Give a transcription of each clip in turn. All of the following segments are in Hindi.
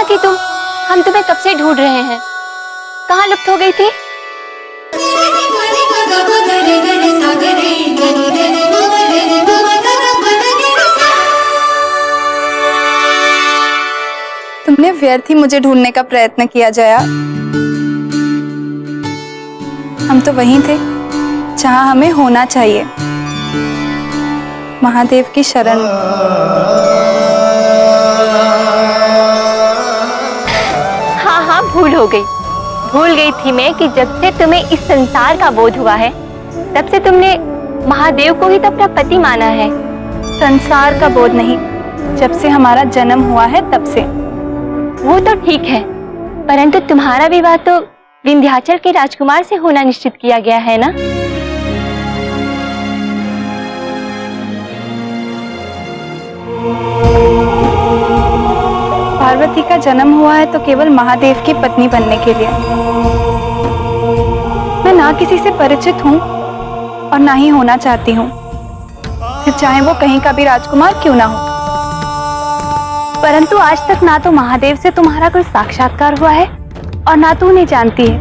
थी तुम? हम तुम्हें कब से ढूंढ रहे हैं। कहाँ लुप्त हो गई थी? तुमने व्यर्थ ही मुझे ढूंढने का प्रयत्न किया जया। हम तो वहीं थे जहां हमें होना चाहिए, महादेव की शरण। हाँ हाँ, भूल गई थी मैं कि जब से तुम्हें इस संसार का बोध हुआ है तब से तुमने महादेव को ही तो अपना पति माना है। संसार का बोध नहीं, जब से हमारा जन्म हुआ है तब से। वो तो ठीक है, परंतु तुम्हारा विवाह तो विंध्याचल के राजकुमार से होना निश्चित किया गया है ना? पार्वती का जन्म हुआ है तो केवल महादेव की पत्नी बनने के लिए। मैं ना किसी से परिचित हूँ और ना ही होना चाहती हूँ, फिर चाहे वो कहीं का भी राजकुमार क्यों ना हो। परंतु आज तक ना तो महादेव से तुम्हारा कोई साक्षात्कार हुआ है और ना तू उन्हें जानती है।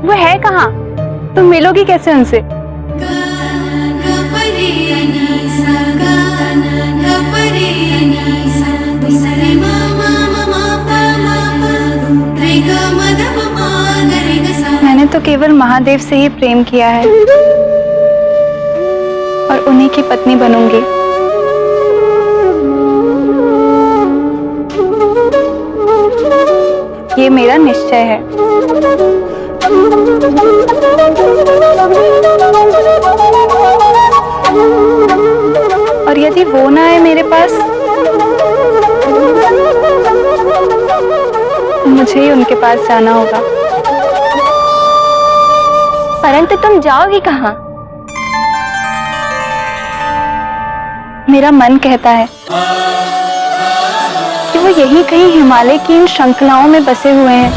वो है कहाँ? तुम मिलोगी कैसे उनसे? मैंने तो केवल महादेव से ही प्रेम किया है और उन्हीं की पत्नी बनूंगी। ये मेरा निश्चय है। और यदि वो ना आए मेरे पास, तो मुझे ही उनके पास जाना होगा। परंतु तुम जाओगी कहाँ? मेरा मन कहता है कि वो यहीं कहीं हिमालय की इन श्रृंखलाओं में बसे हुए हैं।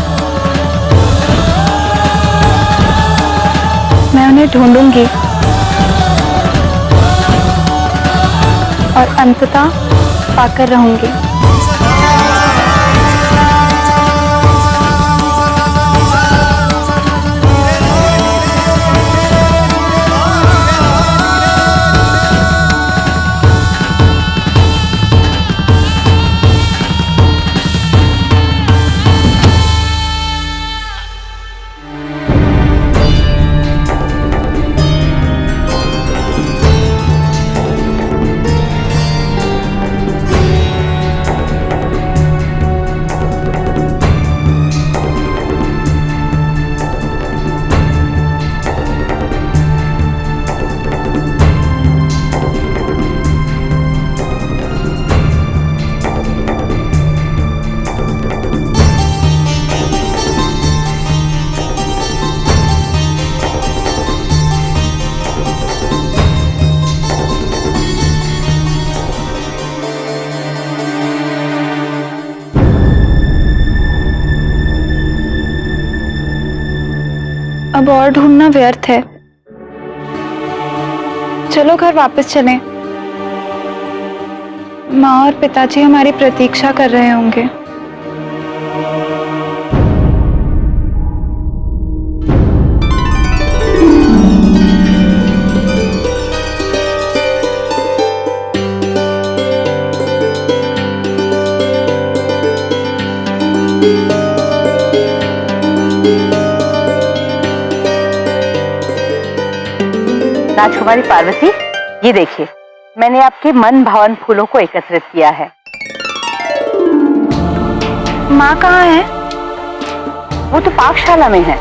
मैं उन्हें ढूंढूंगी और अंततः पाकर रहूंगी। अब और ढूंढना व्यर्थ है। चलो घर वापस चलें। माँ और पिताजी हमारी प्रतीक्षा कर रहे होंगे। राजकुमारी पार्वती, ये देखिए, मैंने आपके मन भावन फूलों को एकत्रित किया है। माँ कहाँ है? वो तो पाकशाला में है।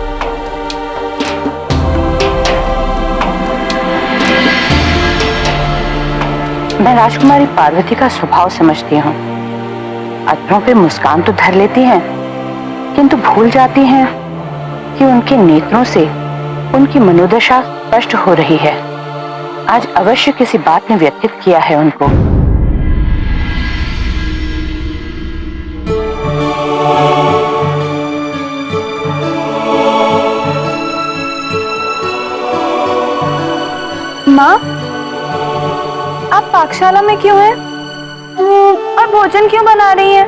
मैं राजकुमारी पार्वती का स्वभाव समझती हूँ। अधरों पे मुस्कान तो धर लेती हैं, किंतु भूल जाती हैं कि उनके नेत्रों से उनकी मनोदशा स्पष्ट हो रही है। आज अवश्य किसी बात ने व्यथित किया है उनको। माँ, आप पाकशाला में क्यों हैं? और भोजन क्यों बना रही हैं?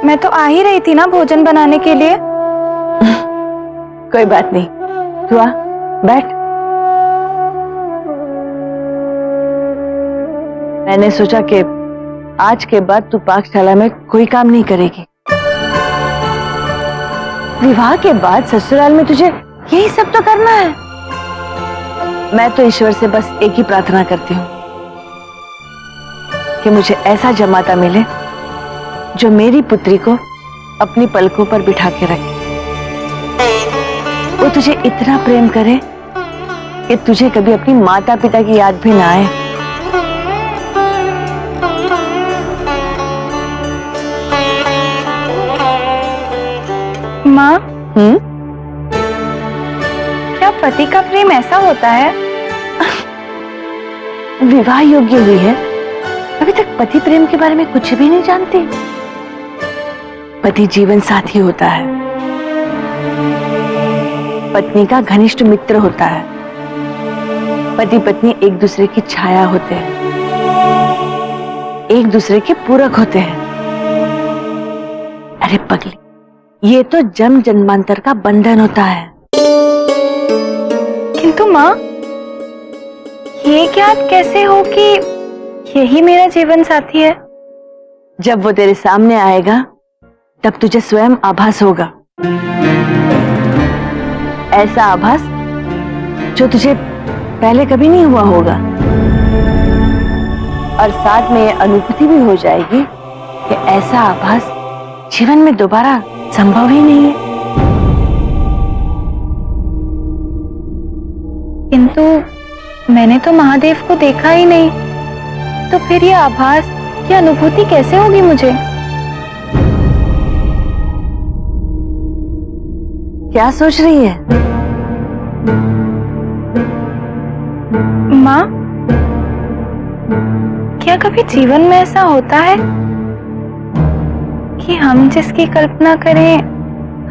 मैं तो आ ही रही थी ना भोजन बनाने के लिए। कोई बात नहीं, तू आ, बैठ। मैंने सोचा कि आज के बाद तू पाकशाला में कोई काम नहीं करेगी। विवाह के बाद ससुराल में तुझे यही सब तो करना है। मैं तो ईश्वर से बस एक ही प्रार्थना करती हूँ कि मुझे ऐसा जमाता मिले जो मेरी पुत्री को अपनी पलकों पर बिठा के रखे। वो तुझे इतना प्रेम करे कि तुझे कभी अपनी माता पिता की याद भी ना आए। माँ, क्या पति का प्रेम ऐसा होता है? विवाह योग्य हुई है, अभी तक पति प्रेम के बारे में कुछ भी नहीं जानती। पति जीवन साथी होता है, पत्नी का घनिष्ठ मित्र होता है, पति पत्नी एक दूसरे की छाया होते हैं, एक दूसरे के पूरक होते हैं। अरे पगली, ये तो जन्म जन्मांतर का बंधन होता है। किंतु माँ, ये ज्ञात कैसे हो कि यही मेरा जीवन साथी है? जब वो तेरे सामने आएगा तब तुझे स्वयं आभास होगा, ऐसा आभास जो तुझे पहले कभी नहीं हुआ होगा। और साथ में ये अनुभूति भी हो जाएगी कि ऐसा आभास जीवन में दोबारा संभव ही नहीं है। किंतु मैंने तो महादेव को देखा ही नहीं, तो फिर ये आभास, ये अनुभूति कैसे होगी मुझे? क्या सोच रही है? माँ, क्या कभी जीवन में ऐसा होता है कि हम जिसकी कल्पना करें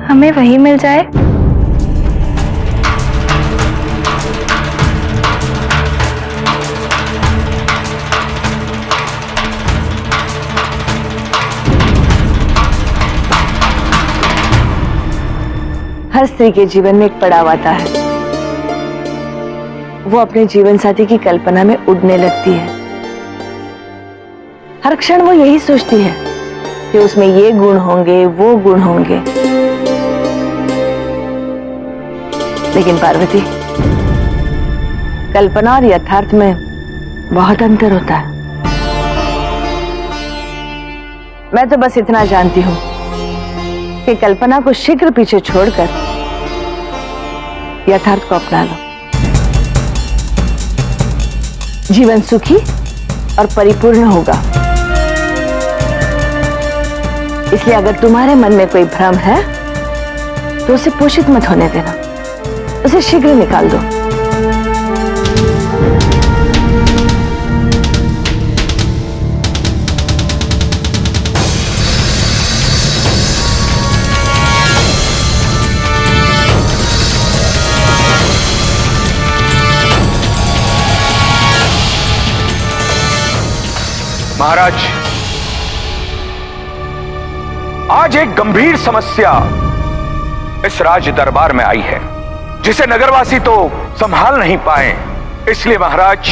हमें वही मिल जाए? हर स्त्री के जीवन में एक पड़ाव आता है, वो अपने जीवन साथी की कल्पना में उड़ने लगती है। हर क्षण वो यही सोचती है कि उसमें ये गुण होंगे, वो गुण होंगे। लेकिन पार्वती, कल्पना और यथार्थ में बहुत अंतर होता है। मैं तो बस इतना जानती हूं कि कल्पना को शीघ्र पीछे छोड़कर यथार्थ को अपना लो। जीवन सुखी और परिपूर्ण होगा। इसलिए अगर तुम्हारे मन में कोई भ्रम है तो उसे पोषित मत होने देना, उसे शीघ्र निकाल दो। महाराज, आज एक गंभीर समस्या इस राज दरबार में आई है जिसे नगरवासी तो संभाल नहीं पाए। इसलिए महाराज,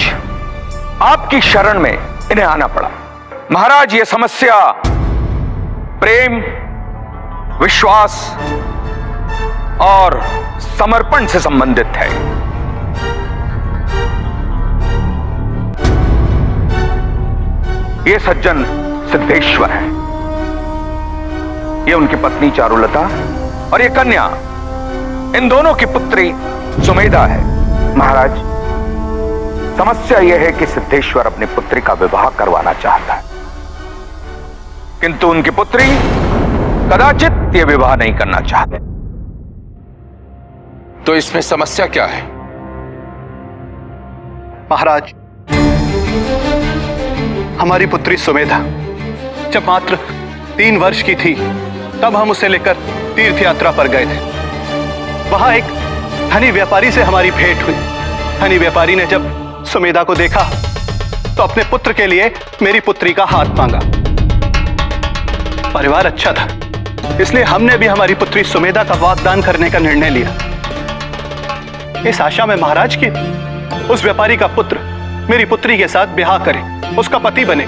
आपकी शरण में इन्हें आना पड़ा। महाराज, यह समस्या प्रेम, विश्वास और समर्पण से संबंधित है। ये सज्जन सिद्धेश्वर है, ये उनकी पत्नी चारुलता और ये कन्या, इन दोनों की पुत्री सुमेधा है। महाराज, समस्या यह है कि सिद्धेश्वर अपनी पुत्री का विवाह करवाना चाहता है, किंतु उनकी पुत्री कदाचित ये विवाह नहीं करना चाहते। तो इसमें समस्या क्या है? महाराज, हमारी पुत्री सुमेधा जब मात्र 3 वर्ष की थी तब हम उसे लेकर तीर्थ यात्रा पर गए थे। वहां एक धनी व्यापारी से हमारी भेंट हुई। धनी व्यापारी ने जब सुमेधा को देखा तो अपने पुत्र के लिए मेरी पुत्री का हाथ मांगा। परिवार अच्छा था, इसलिए हमने भी हमारी पुत्री सुमेधा का वागदान करने का निर्णय लिया, इस आशा में महाराज की उस व्यापारी का पुत्र मेरी पुत्री के साथ ब्याह करे, उसका पति बने।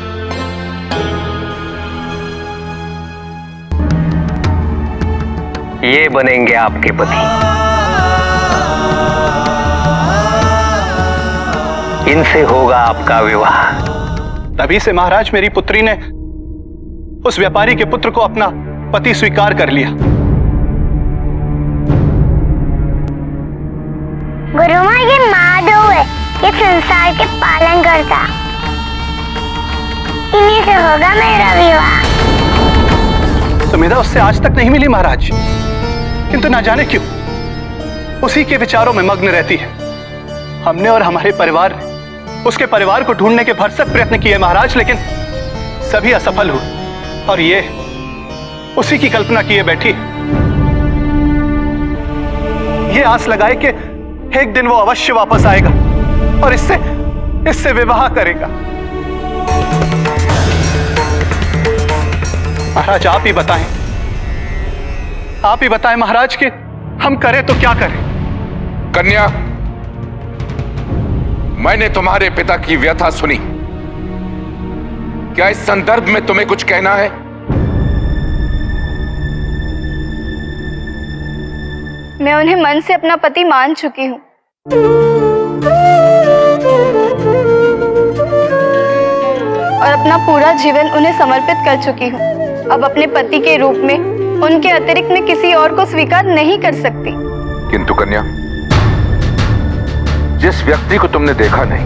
ये बनेंगे आपके पति। इनसे होगा आपका विवाह। तभी से महाराज मेरी पुत्री ने उस व्यापारी के पुत्र को अपना पति स्वीकार कर लिया। गुरुमा, ये महादेव है, ये संसार के पालन करता, इन्हीं से होगा मेरा विवाह। सुमेधा उससे आज तक नहीं मिली महाराज, किंतु ना जाने क्यों उसी के विचारों में मग्न रहती है। हमने और हमारे परिवार ने उसके परिवार को ढूंढने के भरसक प्रयत्न किए महाराज, लेकिन सभी असफल हुए और ये उसी की कल्पना किए बैठी, ये आस लगाए कि एक दिन वो अवश्य वापस आएगा और इससे विवाह करेगा। महाराज आप ही बताएं महाराज कि हम करें तो क्या करें। कन्या, मैंने तुम्हारे पिता की व्यथा सुनी। क्या इस संदर्भ में तुम्हें कुछ कहना है? मैं उन्हें मन से अपना पति मान चुकी हूँ। और अपना पूरा जीवन उन्हें समर्पित कर चुकी हूँ। अब अपने पति के रूप में उनके अतिरिक्त मैं किसी और को स्वीकार नहीं कर सकती। किंतु कन्या, जिस व्यक्ति को तुमने देखा नहीं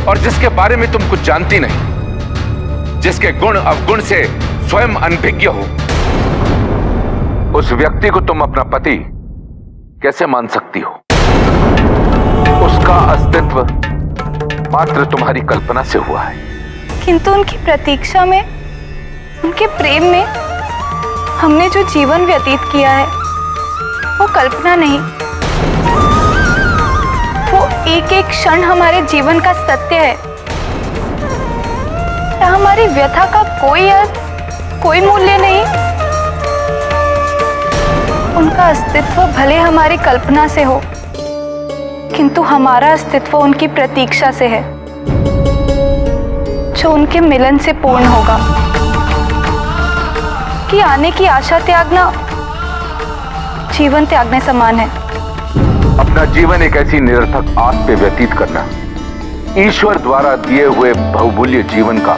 और जिसके बारे में तुम कुछ जानती नहीं, जिसके गुण अवगुण से स्वयं अनभिज्ञ हो, उस व्यक्ति को तुम अपना पति कैसे मान सकती हो? उसका अस्तित्व मात्र तुम्हारी कल्पना से हुआ है। किंतु उनकी प्रतीक्षा में, उनके प्रेम में हमने जो जीवन व्यतीत किया है वो कल्पना नहीं, वो एक एक क्षण हमारे जीवन का सत्य है। क्या हमारी व्यथा का कोई अर्थ, कोई मूल्य नहीं? उनका अस्तित्व भले हमारी कल्पना से हो, किंतु हमारा अस्तित्व उनकी प्रतीक्षा से है, जो उनके मिलन से पूर्ण होगा। कि आने की आशा त्यागना जीवन त्यागने समान है। अपना जीवन एक ऐसी निरर्थक आस पे व्यतीत करना ईश्वर द्वारा दिए हुए बहुमूल्य जीवन का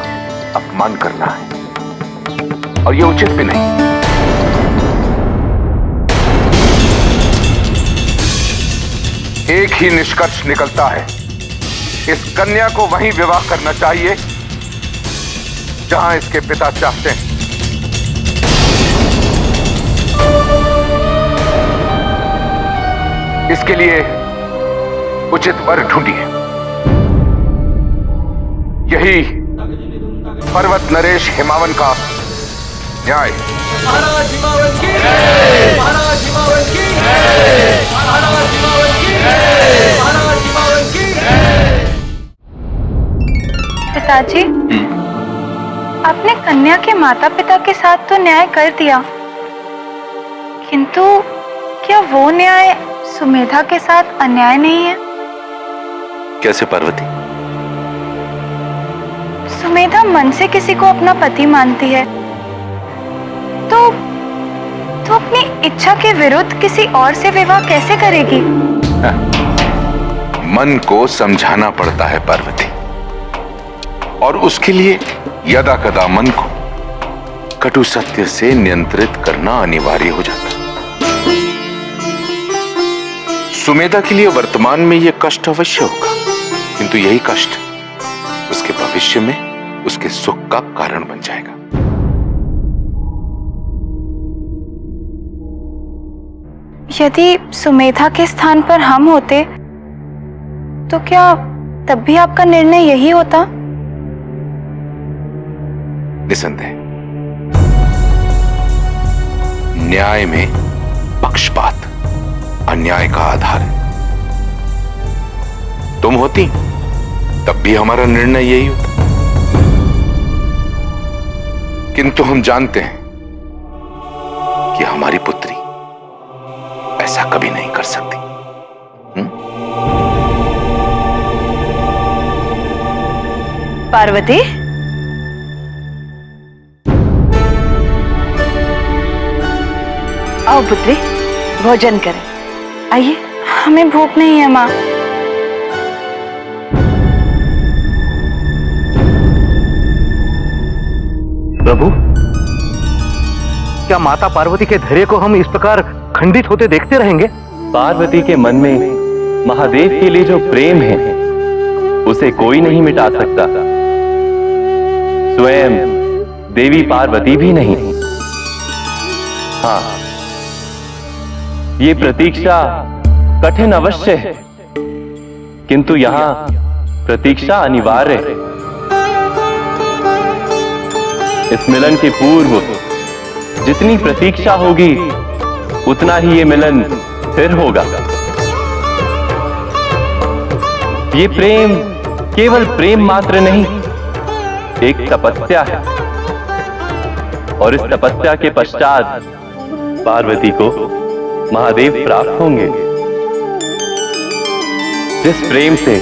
अपमान करना है, और ये उचित भी नहीं। एक ही निष्कर्ष निकलता है, इस कन्या को वहीं विवाह करना चाहिए जहां इसके पिता चाहते हैं। इसके लिए उचित वर ढूंढिए। यही पर्वत नरेश हिमावन का न्याय। महाराज हिमावन की जय, महाराज हिमावन की जय, महाराज हिमावन की जय, महाराज हिमावन की जय। पिताजी, आपने कन्या के माता पिता के साथ तो न्याय कर दिया, किंतु क्या वो न्याय सुमेधा के साथ अन्याय नहीं है? कैसे पार्वती? सुमेधा मन से किसी को अपना पति मानती है, तो अपनी इच्छा के विरुद्ध किसी और से विवाह कैसे करेगी? मन को समझाना पड़ता है पार्वती, और उसके लिए यदा कदा मन को कटु सत्य से नियंत्रित करना अनिवार्य हो जाता है। सुमेधा के लिए वर्तमान में यह कष्ट अवश्य होगा, किंतु यही कष्ट उसके भविष्य में उसके सुख का कारण बन जाएगा। यदि सुमेधा के स्थान पर हम होते तो क्या तब भी आपका निर्णय यही होता? निसंदेह न्याय में पक्षपात अन्याय का आधार है। तुम होती तब भी हमारा निर्णय यही होता। किंतु हम जानते हैं कि हमारी पुत्री ऐसा कभी नहीं कर सकती। पार्वती, आओ पुत्री, भोजन करें। आइए। हमें भूख नहीं है माँ। प्रभु, क्या माता पार्वती के धैर्य को हम इस प्रकार खंडित होते देखते रहेंगे? पार्वती के मन में महादेव के लिए जो प्रेम है उसे कोई नहीं मिटा सकता, स्वयं देवी पार्वती भी नहीं। हाँ, ये प्रतीक्षा कठिन अवश्य है, किंतु यहां प्रतीक्षा अनिवार्य है। इस मिलन के पूर्व जितनी प्रतीक्षा होगी उतना ही ये मिलन फिर होगा। ये प्रेम केवल प्रेम मात्र नहीं, एक तपस्या है, और इस तपस्या के पश्चात पार्वती को महादेव प्राप्त होंगे। जिस प्रेम से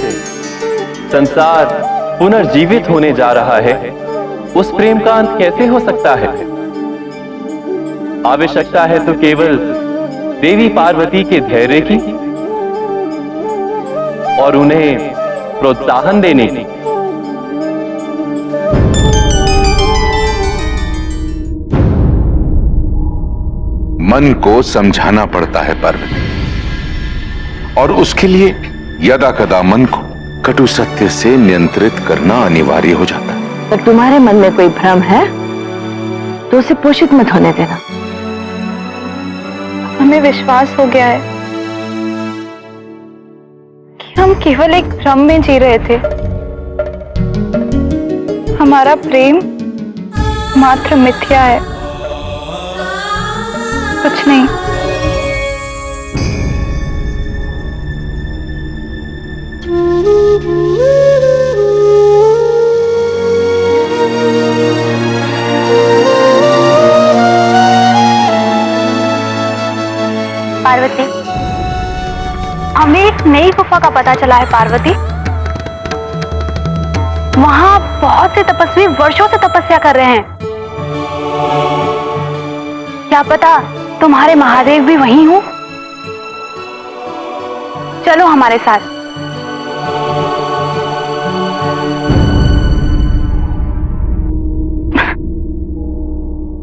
संसार पुनर्जीवित होने जा रहा है, उस प्रेम का अंत कैसे हो सकता है? आवश्यकता है तो केवल देवी पार्वती के धैर्य की और उन्हें प्रोत्साहन देने की। मन को समझाना पड़ता है पार्वती, और उसके लिए यदा कदा मन को कटु सत्य से नियंत्रित करना अनिवार्य हो जाता है। अगर तुम्हारे मन में कोई भ्रम है तो उसे पोषित मत होने देना। हमें विश्वास हो गया है कि हम केवल एक भ्रम में जी रहे थे। हमारा प्रेम मात्र मिथ्या है, कुछ नहीं। पार्वती, हमें एक नई गुफा का पता चला है पार्वती। वहां बहुत से तपस्वी वर्षों से तपस्या कर रहे हैं। क्या पता तुम्हारे महादेव भी वहीं हो? चलो हमारे साथ।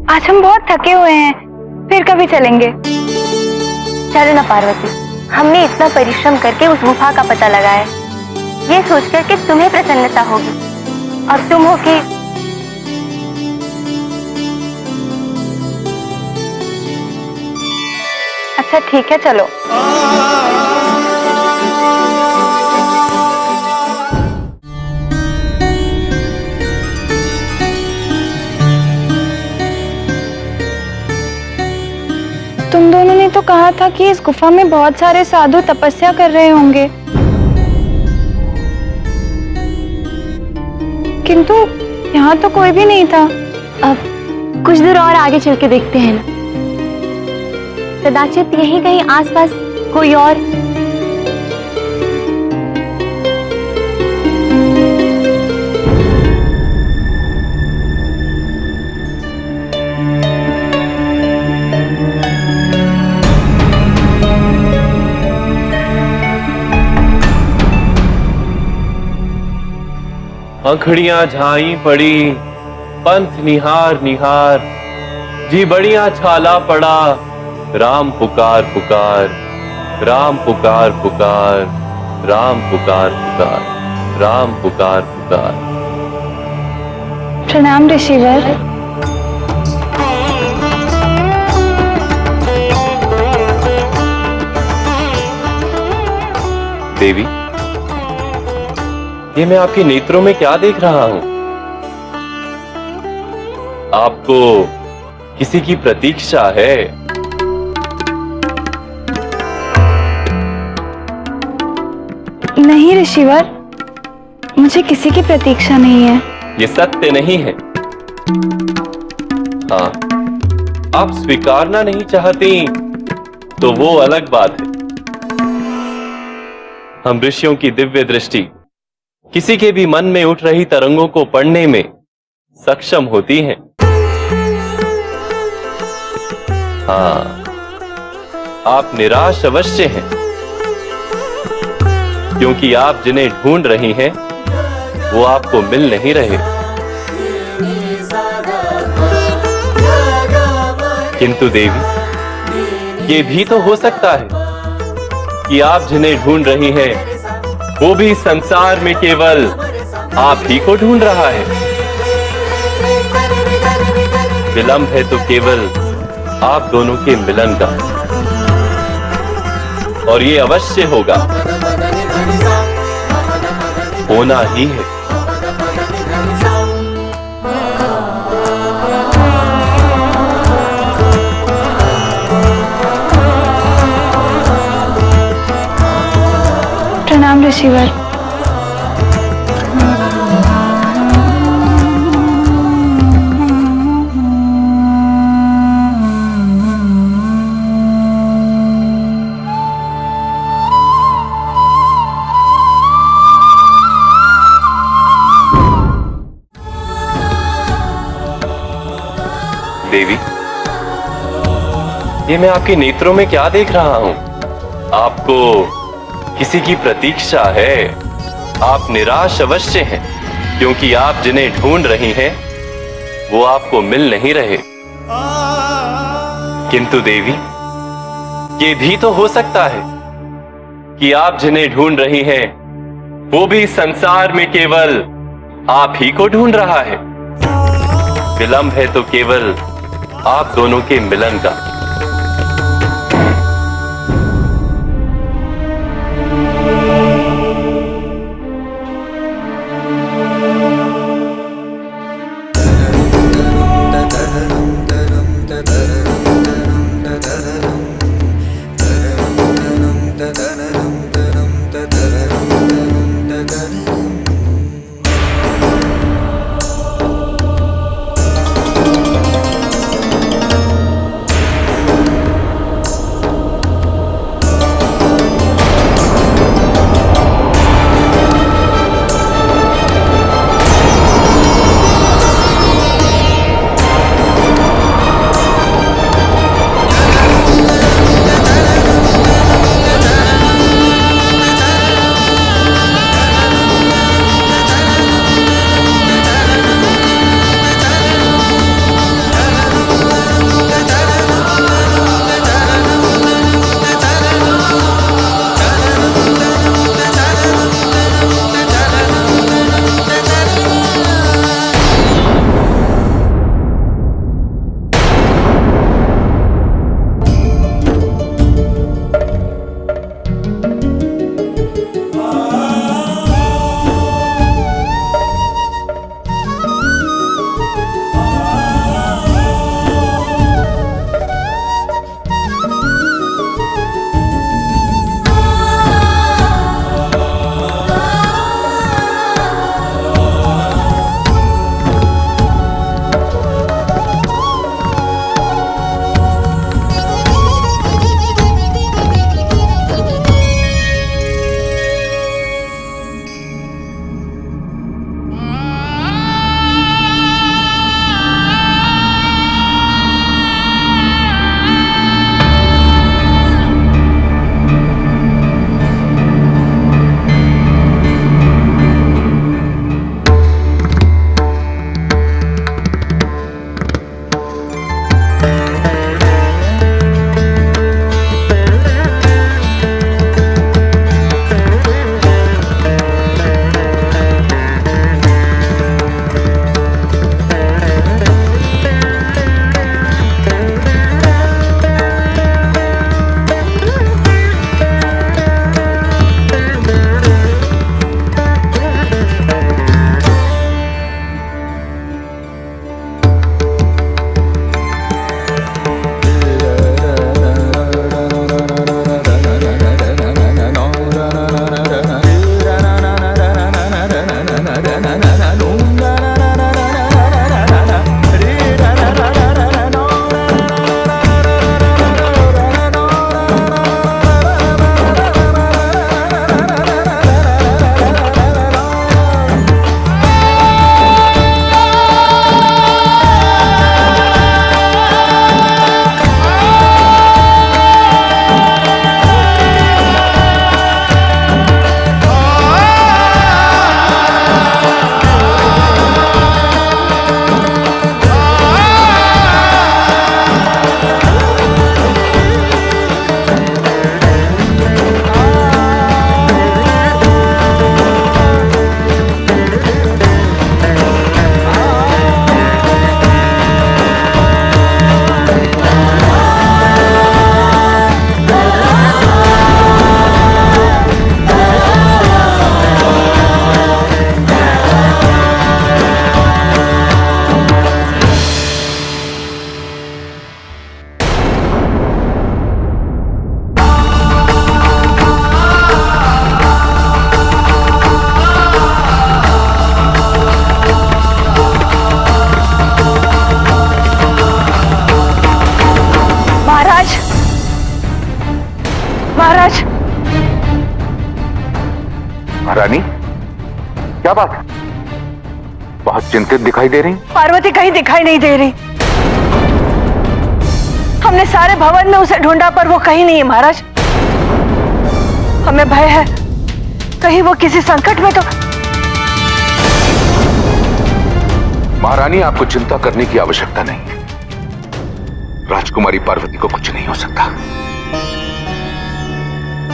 आज हम बहुत थके हुए हैं, फिर कभी चलेंगे। चलो ना पार्वती, हमने इतना परिश्रम करके उस गुफा का पता लगाया है, ये सोचकर कि तुम्हें प्रसन्नता होगी, और तुम हो कि अच्छा ठीक है, चलो। तुम दोनों ने तो कहा था कि इस गुफा में बहुत सारे साधु तपस्या कर रहे होंगे, किंतु यहाँ तो कोई भी नहीं था। अब कुछ दूर और आगे चल के देखते हैं ना, कदाचित यहीं कहीं आसपास कोई और। आंखड़ियां झाई पड़ी पंथ निहार निहार, जी बढ़िया छाला पड़ा राम पुकार पुकार, राम पुकार पुकार, राम पुकार पुकार, राम पुकार पुकार। प्रणाम ऋषिवर। देवी, ये मैं आपके नेत्रों में क्या देख रहा हूं? आपको किसी की प्रतीक्षा है? नहीं ऋषिवर, मुझे किसी की प्रतीक्षा नहीं है। ये सत्य नहीं है। हाँ, आप स्वीकारना नहीं चाहती तो वो अलग बात है। हम ऋषियों की दिव्य दृष्टि किसी के भी मन में उठ रही तरंगों को पढ़ने में सक्षम होती है। हाँ, आप निराश अवश्य हैं, क्योंकि आप जिन्हें ढूंढ रही हैं वो आपको मिल नहीं रहे। किंतु देवी, ये भी तो हो सकता है कि आप जिन्हें ढूंढ रही हैं वो भी संसार में केवल आप ही को ढूंढ रहा है। विलंब है तो केवल आप दोनों के मिलन का, और ये अवश्य होगा, होना ही है। प्रणाम ऋषिवर। देवी, ये मैं आपके नेत्रों में क्या देख रहा हूं? आपको किसी की प्रतीक्षा है। आप निराश अवश्य हैं, क्योंकि आप जिन्हें ढूंढ रही हैं वो आपको मिल नहीं रहे। किंतु देवी, ये भी तो हो सकता है कि आप जिन्हें ढूंढ रही हैं वो भी संसार में केवल आप ही को ढूंढ रहा है। विलंब है तो केवल आप दोनों के मिलन का। महारानी, क्या बात है? बहुत चिंतित दिखाई दे रही। पार्वती कहीं दिखाई नहीं दे रही। हमने सारे भवन में उसे ढूंढा पर वो कहीं नहीं है महाराज। हमें भय है कहीं वो किसी संकट में तो। महारानी, आपको चिंता करने की आवश्यकता नहीं है। राजकुमारी पार्वती को कुछ नहीं हो सकता,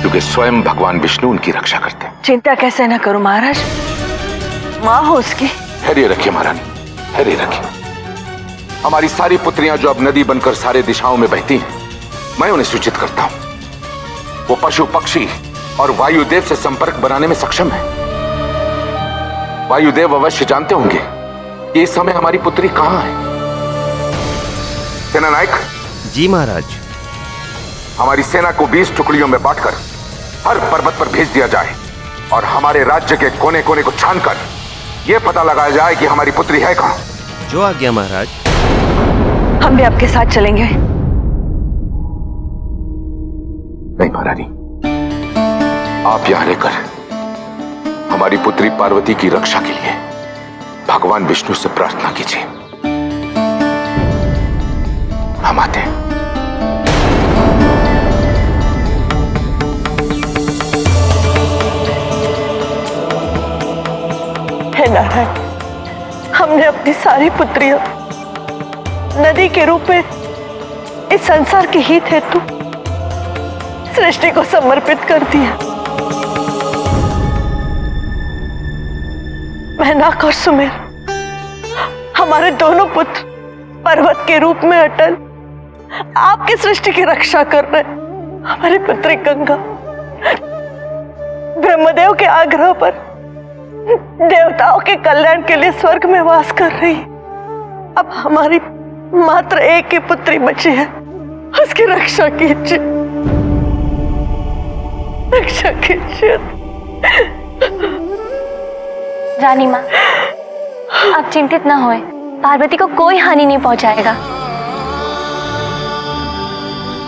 क्योंकि स्वयं भगवान विष्णु उनकी रक्षा करते हैं। चिंता कैसे न करूं महाराज, माँ हो उसकी। धैर्य रखिए महारानी, धैर्य रखिए। हमारी सारी पुत्रियां जो अब नदी बनकर सारे दिशाओं में बहती हैं, मैं उन्हें सूचित करता हूं। वो पशु पक्षी और वायुदेव से संपर्क बनाने में सक्षम है। वायुदेव अवश्य जानते होंगे कि इस समय हमारी पुत्री कहां है। सेना नायक। जी महाराज। हमारी सेना को 20 टुकड़ियों में बांटकर हर पर्वत पर भेज दिया जाए और हमारे राज्य के कोने कोने को छानकर यह पता लगाया जाए कि हमारी पुत्री है कहां। जो आज्ञा महाराज। हम भी आपके साथ चलेंगे। नहीं महारानी, आप यहां रहकर हमारी पुत्री पार्वती की रक्षा के लिए भगवान विष्णु से प्रार्थना कीजिए। हम आते हैं। हे नारायण, हमने अपनी सारी पुत्रियां नदी के रूप में इस संसार के हित हेतु सृष्टि को समर्पित कर दिया। मेनका और सुमेर, हमारे दोनों पुत्र पर्वत के रूप में अटल आपकी सृष्टि की रक्षा कर रहे। हमारी पुत्री गंगा ब्रह्मदेव के आग्रह पर देवताओं के कल्याण के लिए स्वर्ग में वास कर रही। अब हमारी मात्र एक ही पुत्री बची है, उसकी रक्षा कीजिए, रक्षा कीजिए। रानी माँ, आप चिंतित ना होए, पार्वती को कोई हानि नहीं पहुंचाएगा।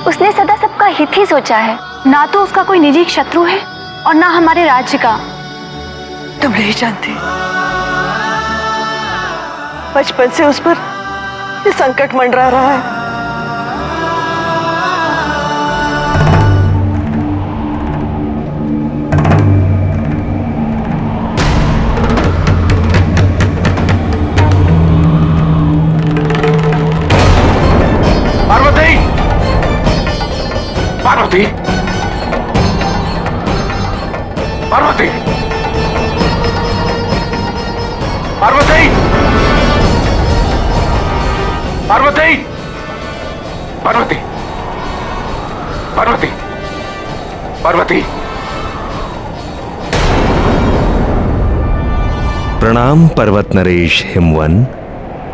उसने सदा सबका हित ही सोचा है। ना तो उसका कोई निजी शत्रु है और ना हमारे राज्य का। तुम नहीं जानती, बचपन से उस पर ये संकट मंडरा रहा है। पार्वती, पार्वती, पार्वती, पार्वती, पार्वती, पार्वती, पार्वती, पार्वती। प्रणाम पर्वत नरेश हिमवन,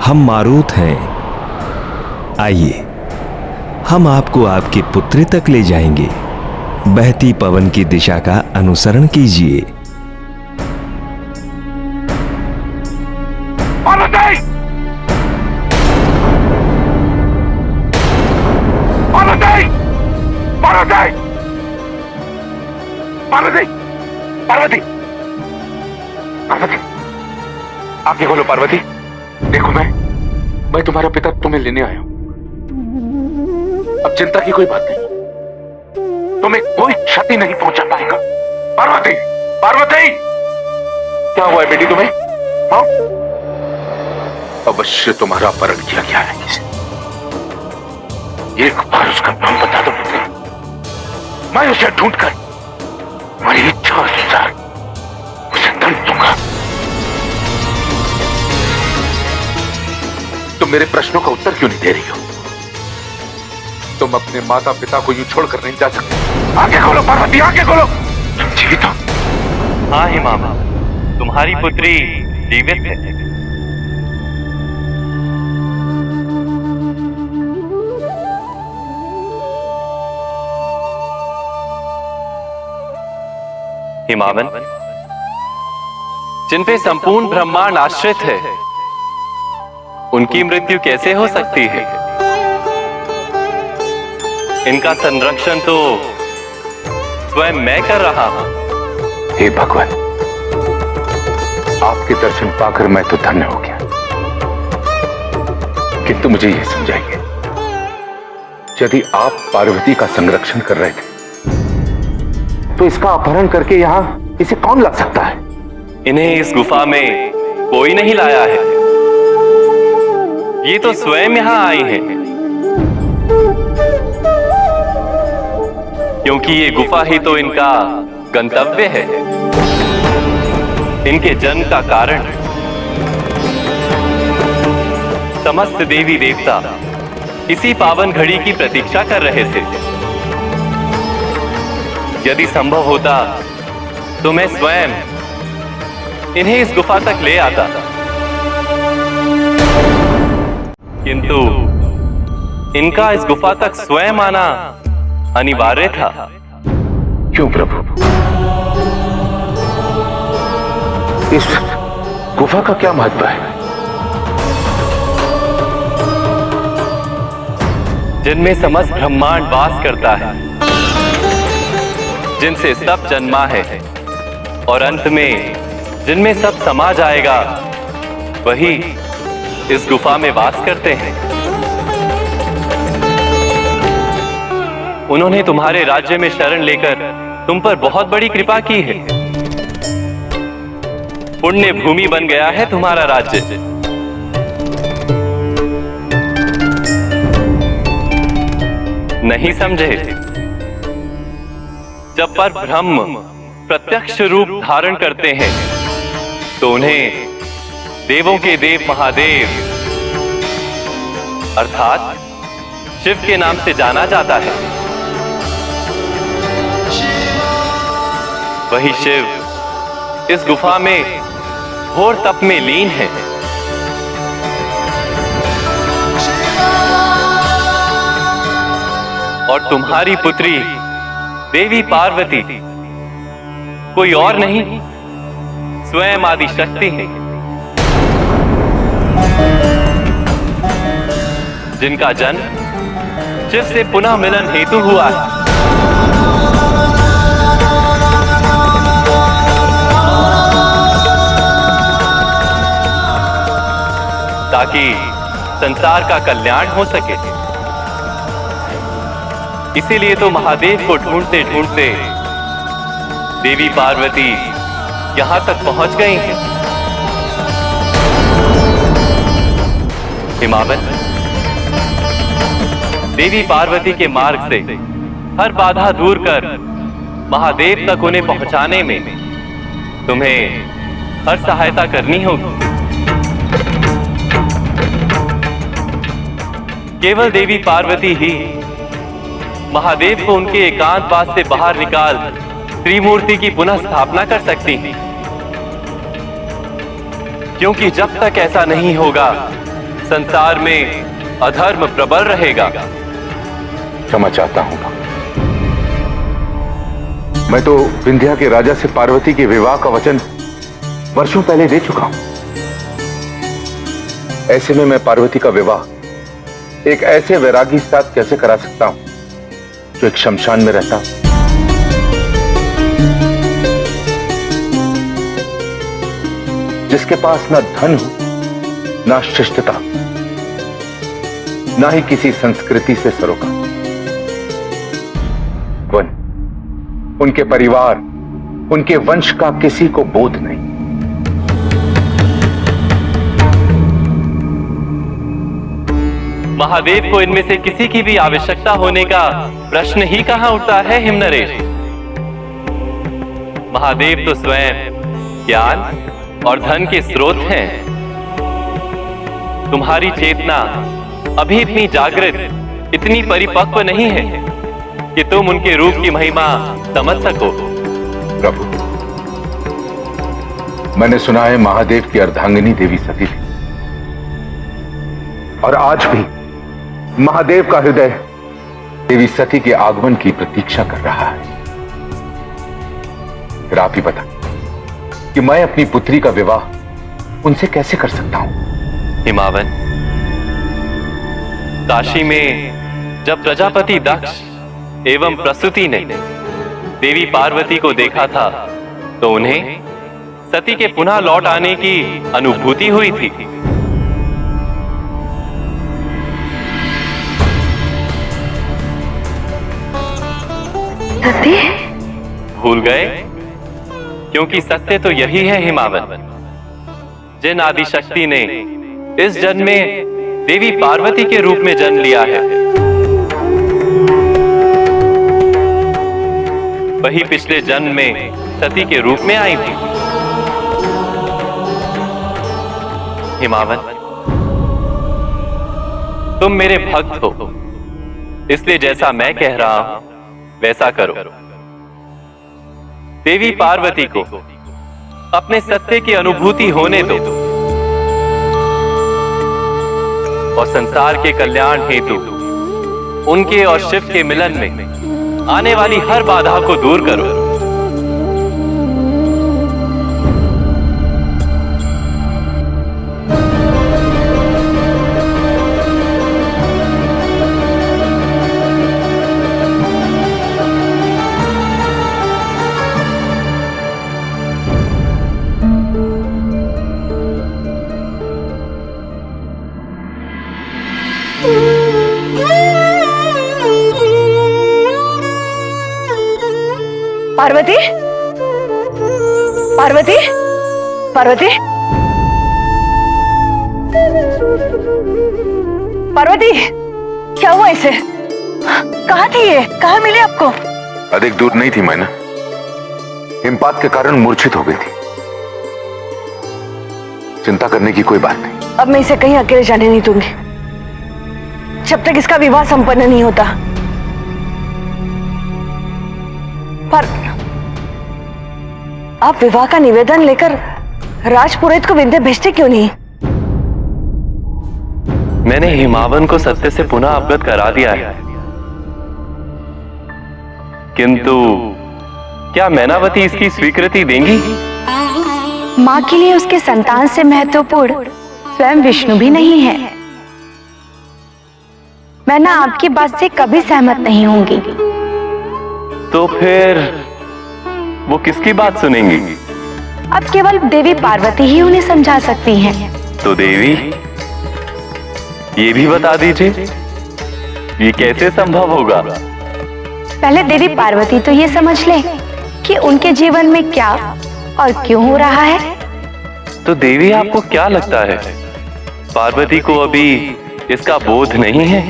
हम मारुत हैं। आइए, हम आपको आपकी पुत्री तक ले जाएंगे। बहती पवन की दिशा का अनुसरण कीजिए। पार्वती, पार्वती, पार्वती, पार्वती, पार्वती, पार्वती, आंखें खोलो पार्वती। देखो, मैं तुम्हारा पिता तुम्हें लेने आया हूं। अब चिंता की कोई बात नहीं, तुम्हें कोई क्षति नहीं पहुंचा पाएगा। पार्वती, पार्वती, क्या हुआ है बेटी तुम्हें? हाँ, अवश्य तुम्हारा अपहरण किया गया है। एक बार उसका नाम बता दो पुत्री, मैं उसे ढूंढकर तुम्हारी इच्छा अनुसार उसे दंड दूंगा। तुम मेरे प्रश्नों का उत्तर क्यों नहीं दे रही हो? तुम अपने माता पिता को यूं छोड़कर नहीं जा सकते। आंखें खोलो पार्वती, आंखें खोलो। तुम जीवित हो? हाँ हिमामा, तुम्हारी पुत्री जीवित है। हिमावन, जिन पे संपूर्ण ब्रह्मांड आश्रित है, उनकी मृत्यु कैसे हो सकती है? इनका संरक्षण तो स्वयं मैं कर रहा हूं। हे भगवान, आपके दर्शन पाकर मैं तो धन्य हो गया, किंतु मुझे यह समझाइए, यदि आप पार्वती का संरक्षण कर रहे थे तो इसका अपहरण करके यहां इसे कौन ला सकता है? इन्हें इस गुफा में कोई नहीं लाया है, ये तो स्वयं यहां आई हैं, क्योंकि ये गुफा ही तो इनका गंतव्य है, इनके जन्म का कारण। समस्त देवी देवता इसी पावन घड़ी की प्रतीक्षा कर रहे थे। यदि संभव होता तो मैं स्वयं इन्हें इस गुफा तक ले आता, किंतु इनका इस गुफा तक स्वयं आना अनिवार्य था। क्यों प्रभु? इस गुफा का क्या महत्व है? जिनमें समस्त ब्रह्मांड वास करता है, जिनसे सब जन्मा है और अंत में जिनमें सब समा जाएगा, वही इस गुफा में वास करते हैं। उन्होंने तुम्हारे राज्य में शरण लेकर तुम पर बहुत बड़ी कृपा की है। पुण्य भूमि बन गया है तुम्हारा राज्य। नहीं समझे? जब पर ब्रह्म प्रत्यक्ष रूप धारण करते हैं तो उन्हें देवों के देव महादेव अर्थात शिव के नाम से जाना जाता है। वही शिव इस गुफा में घोर तप में लीन है। और तुम्हारी पुत्री देवी पार्वती कोई और नहीं, स्वयं आदि शक्ति है, जिनका जन्म शिव से पुनः मिलन हेतु हुआ है। ताकि संसार का कल्याण हो सके। इसीलिए तो महादेव को ढूंढते ढूंढते देवी पार्वती यहां तक पहुंच गई हैं। हिमावत, देवी पार्वती के मार्ग से हर बाधा दूर कर महादेव तक उन्हें पहुंचाने में तुम्हें हर सहायता करनी होगी। केवल देवी पार्वती ही महादेव को उनके एकांतवास से बाहर निकाल त्रिमूर्ति की पुनः स्थापना कर सकती हैं। क्योंकि जब तक ऐसा नहीं होगा, संसार में अधर्म प्रबल रहेगा। क्षमा चाहता हूं, मैं तो विंध्या के राजा से पार्वती के विवाह का वचन वर्षों पहले दे चुका हूं। ऐसे में मैं पार्वती का विवाह एक ऐसे वैरागी के साथ कैसे करा सकता हूं जो एक शमशान में रहता, जिसके पास ना धन हो, ना शिष्टता, ना ही किसी संस्कृति से सरोकार। उनके परिवार, उनके वंश का किसी को बोध नहीं। महादेव को इनमें से किसी की भी आवश्यकता होने का प्रश्न ही कहां उठता है हिमनरेश। महादेव तो स्वयं ज्ञान और धन के स्रोत हैं। तुम्हारी चेतना अभी इतनी जागृत, इतनी परिपक्व नहीं है कि तुम उनके रूप की महिमा समझ सको। प्रभु, मैंने सुना है महादेव की अर्धांगिनी देवी सती थी, और आज भी महादेव का हृदय देवी सती के आगमन की प्रतीक्षा कर रहा है। फिर आप ही बता कि मैं अपनी पुत्री का विवाह उनसे कैसे कर सकता हूं? हिमावन, काशी में जब प्रजापति दक्ष एवं प्रसूति ने देवी पार्वती को देखा था तो उन्हें सती के पुनः लौट आने की अनुभूति हुई थी। सती? भूल गए? क्योंकि सत्य तो यही है हिमावन। जिन आदिशक्ति ने इस जन्म में देवी पार्वती के रूप में जन्म लिया है, वही पिछले जन्म में सती के रूप में आई थी। हिमावन, तुम मेरे भक्त हो, इसलिए जैसा मैं कह रहा हूं वैसा करो। देवी पार्वती को अपने सत्य की अनुभूति होने दो और संसार के कल्याण हेतु उनके और शिव के मिलन में आने वाली हर बाधा को दूर करो। पार्वती, पार्वती, पार्वती, पार्वती, क्या हुआ इसे? कहाँ थी ये? कहाँ मिली आपको? अधिक दूर नहीं थी मैना, हिमपात के कारण मूर्छित हो गई थी। चिंता करने की कोई बात नहीं। अब मैं इसे कहीं अकेले जाने नहीं दूंगी जब तक इसका विवाह संपन्न नहीं होता। पर आप विवाह का निवेदन लेकर राजपुरोहित को विंध्य भेजते क्यों नहीं? मैंने हिमावन को सत्य से पुनः अवगत करा दिया है, किंतु क्या मैनावती इसकी स्वीकृति देंगी? माँ के लिए उसके संतान से महत्वपूर्ण स्वयं विष्णु भी नहीं है। मैं ना आपकी बात से कभी सहमत नहीं होंगी। तो फिर वो किसकी बात सुनेंगी? अब केवल देवी पार्वती ही उन्हें समझा सकती हैं। तो देवी, ये भी बता दीजिए, ये कैसे संभव होगा? पहले देवी पार्वती तो ये समझ ले कि उनके जीवन में क्या और क्यों हो रहा है। तो देवी, आपको क्या लगता है पार्वती को अभी इसका बोध नहीं है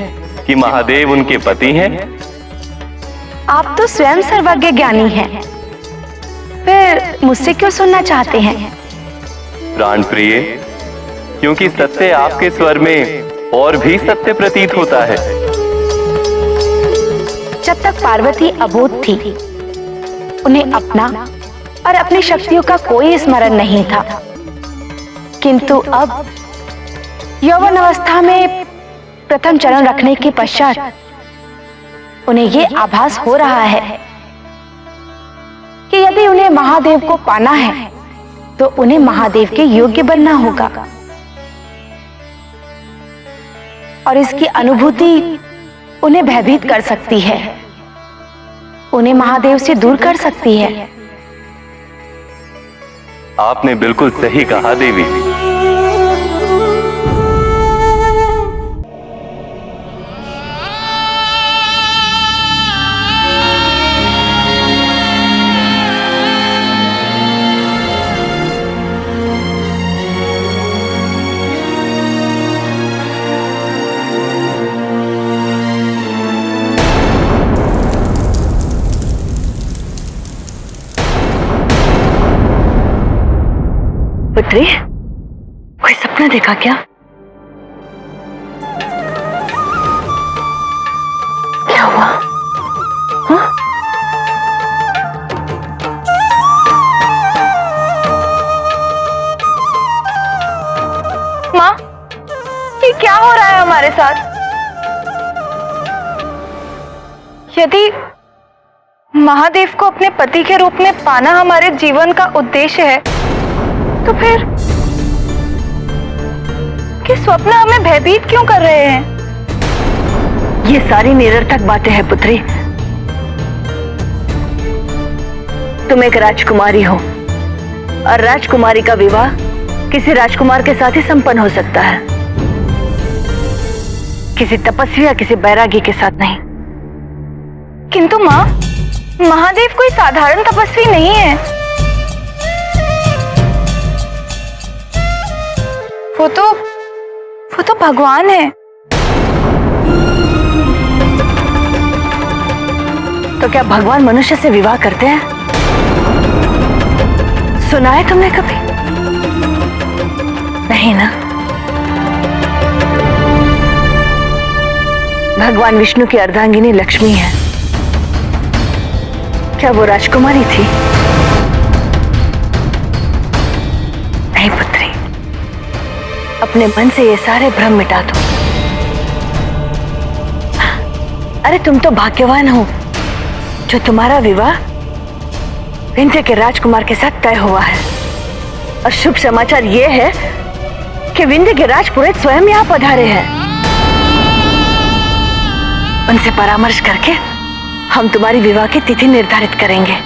कि महादेव उनके पति हैं? आप तो स्वयं सर्वज्ञ ज्ञानी हैं, फिर मुझसे क्यों सुनना चाहते हैं? प्राण प्रिय, क्योंकि सत्य आपके स्वर में और भी सत्य प्रतीत होता है। जब तक पार्वती अबोध थी, उन्हें अपना और अपनी शक्तियों का कोई स्मरण नहीं था, किंतु अब यौवन अवस्था में प्रथम चरण रखने के पश्चात उन्हें यह आभास हो रहा है कि यदि उन्हें महादेव को पाना है तो उन्हें महादेव के योग्य बनना होगा, और इसकी अनुभूति उन्हें भयभीत कर सकती है, उन्हें महादेव से दूर कर सकती है। आपने बिल्कुल सही कहा देवी। पुत्री, कोई सपना देखा क्या? क्या हुआ? हाँ? माँ, ये क्या हो रहा है हमारे साथ? यदि महादेव को अपने पति के रूप में पाना हमारे जीवन का उद्देश्य है, तो फिर कि स्वप्न हमें भयभीत क्यों कर रहे हैं? ये सारी निरर्थक बातें हैं पुत्री। तुम एक राजकुमारी हो, और राजकुमारी का विवाह किसी राजकुमार के साथ ही संपन्न हो सकता है, किसी तपस्वी या किसी बैरागी के साथ नहीं। किंतु माँ, महादेव कोई साधारण तपस्वी नहीं है। वो तो भगवान है। तो क्या भगवान मनुष्य से विवाह करते हैं? सुना है तुमने कभी? नहीं ना। भगवान विष्णु की अर्धांगिनी लक्ष्मी है। क्या वो राजकुमारी थी? नहीं पुत्री, अपने मन से ये सारे भ्रम मिटा दो। अरे तुम तो भाग्यवान हो जो तुम्हारा विवाह विंध्य के राजकुमार के साथ तय हुआ है। और शुभ समाचार यह है कि विंध्य के राजपुरोहित स्वयं यहाँ पधारे हैं। उनसे परामर्श करके हम तुम्हारी विवाह की तिथि निर्धारित करेंगे।